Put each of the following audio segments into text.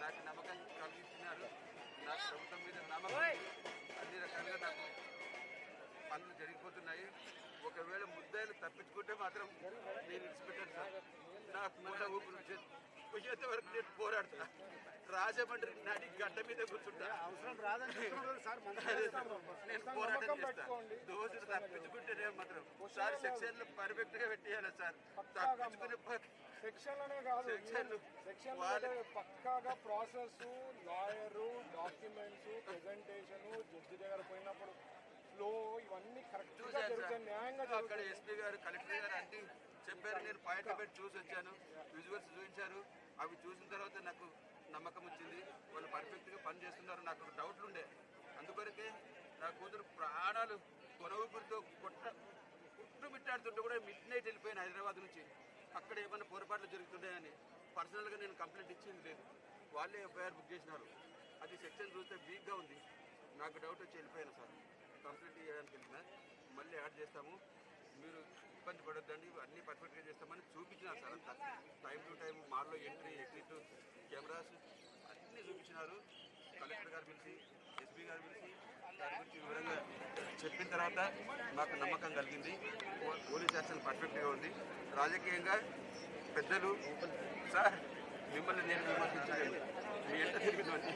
నాకు నమ్మకం కలిగిస్తున్నారు. నాకు ప్రభుత్వం మీద నమ్మకం, అన్ని రకాలుగా నాకు పనులు జరిగిపోతున్నాయి. ఒకవేళ ముద్దాయిలు తప్పించుకుంటే మాత్రం నేను విడిచిపెట్టాను సార్. నాకు మూల ఊపిరి పోయేంత వరకు నేను పోరాడుతున్నా. రాజమండ్రి నడి గడ్డ మీద కూర్చుంటా, నేను పోరాటం చేస్తా. దోషులు తప్పించుకుంటేనే మాత్రం సార్ సెక్షన్లు పర్ఫెక్ట్ గా పెట్టేయాలి సార్. తప్పించుకునే సెక్షన్లనే కాదు, సెక్షన్ పక్కాగా process, lawyer, documents, presentation, judge దగ్గర పోయినప్పుడు ఫ్లో ఇవన్నీ కరెక్ట్ గా జరుగుతాయి, న్యాయంగా. అక్కడ ఎస్పీ గారు, కలెక్టర్ గారు అన్ని చెప్పారు. నేను పాయింట్ పెట్టి చూసి వచ్చాను, విజువల్స్ చూపించారు. అవి చూసిన తర్వాత నాకు నమ్మకం వచ్చింది, వాళ్ళు పర్ఫెక్ట్ గా పని చేస్తున్నారు. నాకు డౌట్లు ఉండే, అందుకొరకే నా కూతురు ప్రాణాలు కొనవుపురితో కుట్టుమిట్టాడుతుంటే కూడా మిడ్ నైట్ వెళ్ళిపోయాను హైదరాబాద్ నుంచి. అక్కడ ఏమైనా పొరపాట్లు జరుగుతుంటాయని పర్సనల్గా నేను కంప్లైంట్ ఇచ్చింది లేదు, వాళ్ళే ఎఫ్ఐఆర్ బుక్ చేసినారు. అది సెక్షన్ చూస్తే వీక్గా ఉంది. నాకు డౌట్ వచ్చి వెళ్ళిపోయాను సార్. కంప్లైంట్ చేయడానికి వెళ్ళినా మళ్ళీ యాడ్ చేస్తాము, మీరు ఇబ్బంది పడొద్దండి, అన్నీ పర్ఫెక్ట్గా చేస్తామని చూపించినారు సార్. అంతా టైం టు టైం మాల్లో ఎంట్రీ, ఎగ్జిట్, కెమెరాస్ అన్నీ చూపించినారు. కలెక్టర్ గారు పిలిచి, ఎస్పీ గారు పిలిచి దాని గురించి వివరంగా చెప్పిన తర్వాత నాకు నమ్మకం కలిగింది. పోలీస్ యాక్షన్ పర్ఫెక్ట్గా ఉంది. రాజకీయంగా పెద్దలు సార్, మిమ్మల్ని నేను విమర్శించలేదు, మీ ఎంట తిరిగినోండి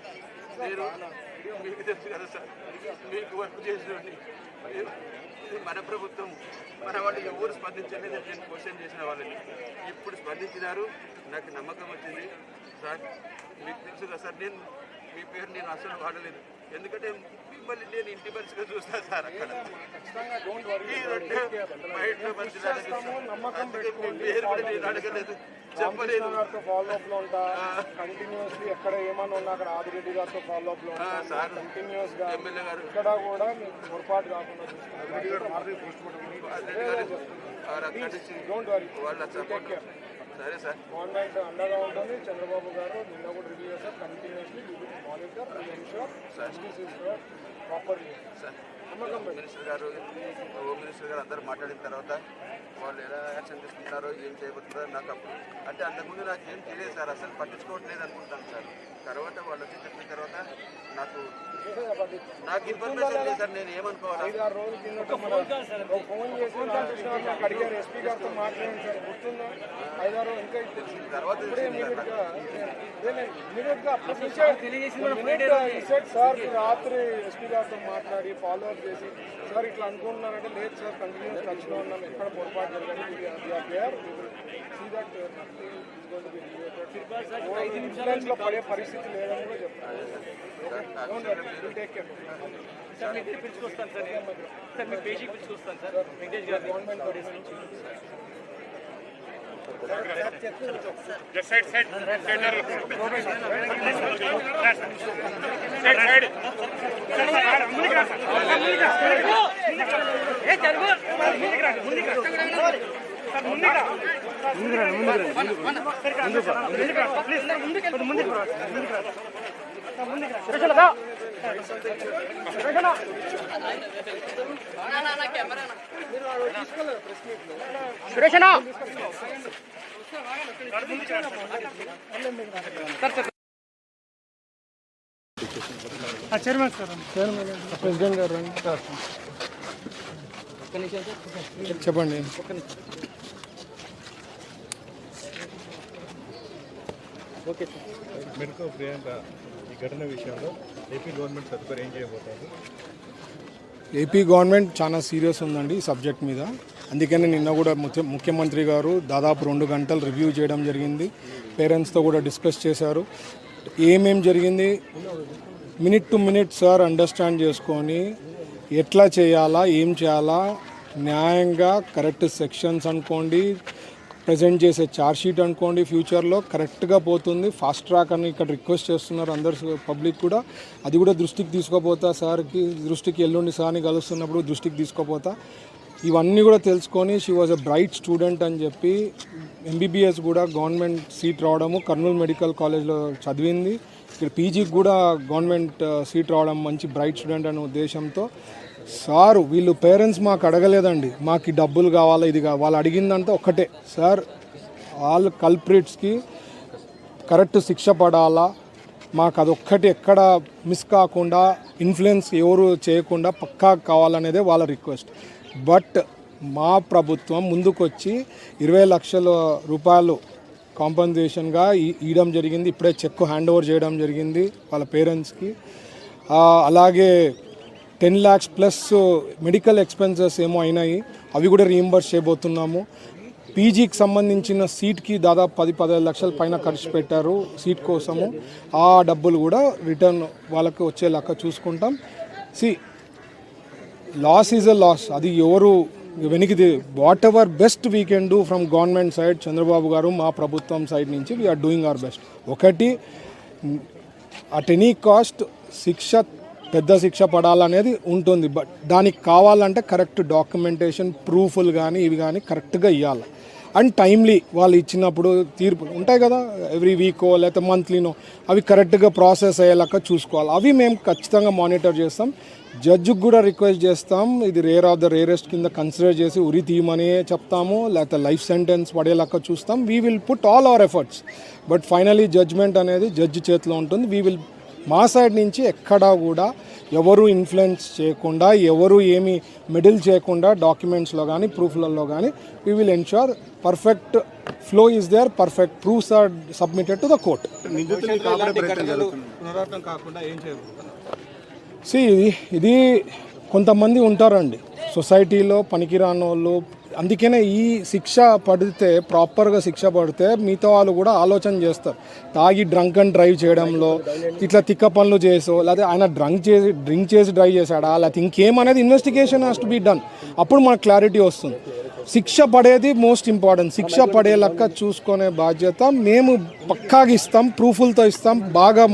నేను, మీకు తెలుసు కదా సార్, మీకు వర్క్ చేసినోండి. ఇది మన ప్రభుత్వం, మన వాళ్ళు ఎవరు స్పందించలేదు. నేను క్వశ్చన్ చేసిన వాళ్ళని ఇప్పుడు స్పందించినారు. నాకు నమ్మకం వచ్చింది సార్. మీకు తెలుసు కదా సార్, నేను మీ పేరు నేను అసలు వాడలేదు, ఎందుకంటే మిమ్మల్ని నేను ఇంటి మనిషిగా చూస్తాను సార్. అక్కడ పేరు కూడా నేను అడగలేదు, చెప్పలేదు. ఫాలో అప్ లో ఉంటా కంటిన్యూస్లీ, ఎక్కడ ఏమన్నా ఉన్నా అక్కడ ఆదిరెడ్డి గారితో ఫాలో అప్ లో ఉంటా కంటిన్యూస్ గా. ఎమ్మెల్యే గారు ఇక్కడ కూడా మీకు పొరపాటు కాకుండా డోంట్ వరీ, సరే సార్. గవర్నమెంట్ అండగా ఉంటుంది. చంద్రబాబు గారు నిన్న కూడా రివ్యూ చేశారు. Continuously monitor ensure justice is properly. Minister గారు, హోమ్ మినిస్టర్ గారు అందరూ మాట్లాడిన తర్వాత వాళ్ళు ఎలా యాక్షన్ తీసుకుంటారో, ఏం చేయబోతున్నారో నాకు అప్పుడు అంటే అంతకుముందు నాకు ఏం తెలియదు సార్, అసలు పట్టించుకోవట్లేదు అనుకుంటాను సార్. తర్వాత వాళ్ళు వచ్చి చెప్పిన తర్వాత నాకు ఇన్ఫర్మేషన్ లేదు సార్. నేను ఏమనుకోవాలి, 5-6 రోజుల కిందట ఫోన్ చేసి నాకు అడిగారు, ఎస్పీ గారితో మాట్లాడాను సార్, గుర్తుందా? 5-6 రోజులు ఇంకా తర్వాత సార్ రాత్రి ఎస్పీ గారితో మాట్లాడి ఫాలో అప్ చేసి, సార్ ఇట్లా అనుకుంటున్నారంటే లేదు సార్, కంటిన్యూస్ టచ్లో ఉన్నాం, ఎక్కడ పొరపాటు జరగదు, ఇన్సూరెన్స్ లో పడే పరిస్థితి లేదని కూడా చెప్తాను. Take care sir. మీ దగ్గర పిలుచుకొస్తాను సార్, సార్ మీ పేషీ పిలుచుకొస్తాను సార్. వెంకటేష్ గారు గవర్నమెంట్ నుంచి చైర్మన్ సార్ ప్రెసిడెంట్ గారు చెప్పండి. Okay sir. మెడకో ప్రియాంక ఈ ఘటన విషయంలో ఏపీ గవర్నమెంట్ తదుపరి ఏం చేయబోతుంది? ఏపీ గవర్నమెంట్ చాలా సీరియస్ ఉందండి ఈ సబ్జెక్ట్ మీద. అందుకని నిన్న కూడా ముఖ్యమంత్రి గారు దాదాపు 2 గంటలు రివ్యూ చేయడం జరిగింది. పేరెంట్స్తో కూడా డిస్కస్ చేశారు. ఏమేం జరిగింది minute to minute sir understand చేసుకొని ఎట్లా చేయాలా, ఏం చేయాలా, న్యాయంగా కరెక్ట్ సెక్షన్స్ అనుకోండి, ప్రజెంట్ చేసే ఛార్జ్ షీట్ అనుకోండి, ఫ్యూచర్లో కరెక్ట్గా పోతుంది. ఫాస్ట్ ట్రాక్ అని ఇక్కడ రిక్వెస్ట్ చేస్తున్నారు అందరు పబ్లిక్ కూడా. అది కూడా దృష్టికి తీసుకోపోతా, సార్కి దృష్టికి ఎల్లుండి సార్ని కలుస్తున్నప్పుడు దృష్టికి తీసుకోపోతా. ఇవన్నీ కూడా తెలుసుకొని she was a bright student అని చెప్పి ఎంబీబీఎస్ కూడా గవర్నమెంట్ సీట్ రావడము, కర్నూలు మెడికల్ కాలేజ్లో చదివింది. ఇక్కడ పీజీకి కూడా గవర్నమెంట్ సీట్ రావడం మంచి బ్రైట్ స్టూడెంట్ అనే ఉద్దేశంతో సార్ వీళ్ళు పేరెంట్స్ మాకు అడగలేదండి, మాకు డబ్బులు కావాలా ఇది కావాలి, వాళ్ళు అడిగిందంతా ఒక్కటే సార్ వాళ్ళ కల్ప్రిట్స్కి కరెక్ట్ శిక్ష పడాలా, మాకు అదొక్కటి ఎక్కడ మిస్ కాకుండా ఇన్ఫ్లుయెన్స్ ఎవరు చేయకుండా పక్కా కావాలనేదే వాళ్ళ రిక్వెస్ట్. బట్ మా ప్రభుత్వం ముందుకొచ్చి 20 లక్షల రూపాయలు కాంపన్సేషన్గా ఇవ్వడం జరిగింది. ఇప్పుడే చెక్ హ్యాండ్ ఓవర్ చేయడం జరిగింది వాళ్ళ పేరెంట్స్కి. అలాగే 10 lakhs ప్లస్ మెడికల్ ఎక్స్పెన్సెస్ ఏమో అయినాయి, అవి కూడా రీయింబర్స్ చేయబోతున్నాము. పీజీకి సంబంధించిన సీట్కి దాదాపు 10-15 లక్షల పైన ఖర్చు పెట్టారు సీట్ కోసము. ఆ డబ్బులు కూడా రిటర్న్ వాళ్ళకి వచ్చేలాగా చూసుకుంటాం. లాస్ ఈజ్ అ లాస్, అది ఎవరు వెనికిది. Whatever best we can do from government side, Chandrababu గారు మా ప్రభుత్వం సైడ్ నుంచి వీఆర్ డూయింగ్ అవర్ బెస్ట్. ఒకటి అట్ ఎనీ కాస్ట్ శిక్ష, పెద్ద శిక్ష పడాలనేది ఉంటుంది. బట్ దానికి కావాలంటే కరెక్ట్ డాక్యుమెంటేషన్, ప్రూఫ్లు కానీ ఇవి కానీ కరెక్ట్గా ఇవ్వాలి. అండ్ టైమ్లీ వాళ్ళు ఇచ్చినప్పుడు తీర్పులు ఉంటాయి కదా, ఎవ్రీ వీకో లేకపోతే మంత్లీనో, అవి కరెక్ట్గా ప్రాసెస్ అయ్యేలాగా చూసుకోవాలి. అవి మేము ఖచ్చితంగా మానిటర్ చేస్తాం. జడ్జికి కూడా రిక్వెస్ట్ చేస్తాం, ఇది రేర్ ఆఫ్ ద రేరెస్ట్ కింద కన్సిడర్ చేసి ఉరి తీయమని చెప్తాము, లేకపోతే లైఫ్ సెంటెన్స్ పడేలాగా చూస్తాం. We will put all our efforts. But finally judgement అనేది జడ్జి చేతిలో ఉంటుంది. వీ విల్ మా సైడ్ నుంచి ఎక్కడా కూడా ఎవరు ఇన్ఫ్లుయెన్స్ చేయకుండా, ఎవరు ఏమి మిడిల్ చేయకుండా డాక్యుమెంట్స్లో కానీ ప్రూఫ్లలో కానీ we will ensure perfect flow is there, perfect proofs are submitted to the court. పునరావృతం కాకుండా ఏం చేయబోతున్నారు? ఇది కొంతమంది ఉంటారండి సొసైటీలో పనికిరాని వాళ్ళు. అందుకనే ఈ శిక్ష పడితే, ప్రాపర్గా శిక్ష పడితే మిగతా వాళ్ళు కూడా ఆలోచన చేస్తారు. తాగి డ్రంక్ అండ్ డ్రైవ్ చేయడంలో ఇట్లా తిక్క పనులు చేసో, లేకపోతే ఆయన డ్రింక్ చేసి డ్రైవ్ చేశాడా, లేకపోతే ఇంకేమనేది investigation has to be done. అప్పుడు మనకు క్లారిటీ వస్తుంది. శిక్ష పడేది మోస్ట్ ఇంపార్టెంట్. శిక్ష పడే లెక్క చూసుకునే బాధ్యత మేము పక్కాగా ఇస్తాం, ప్రూఫ్లతో ఇస్తాం. బాగా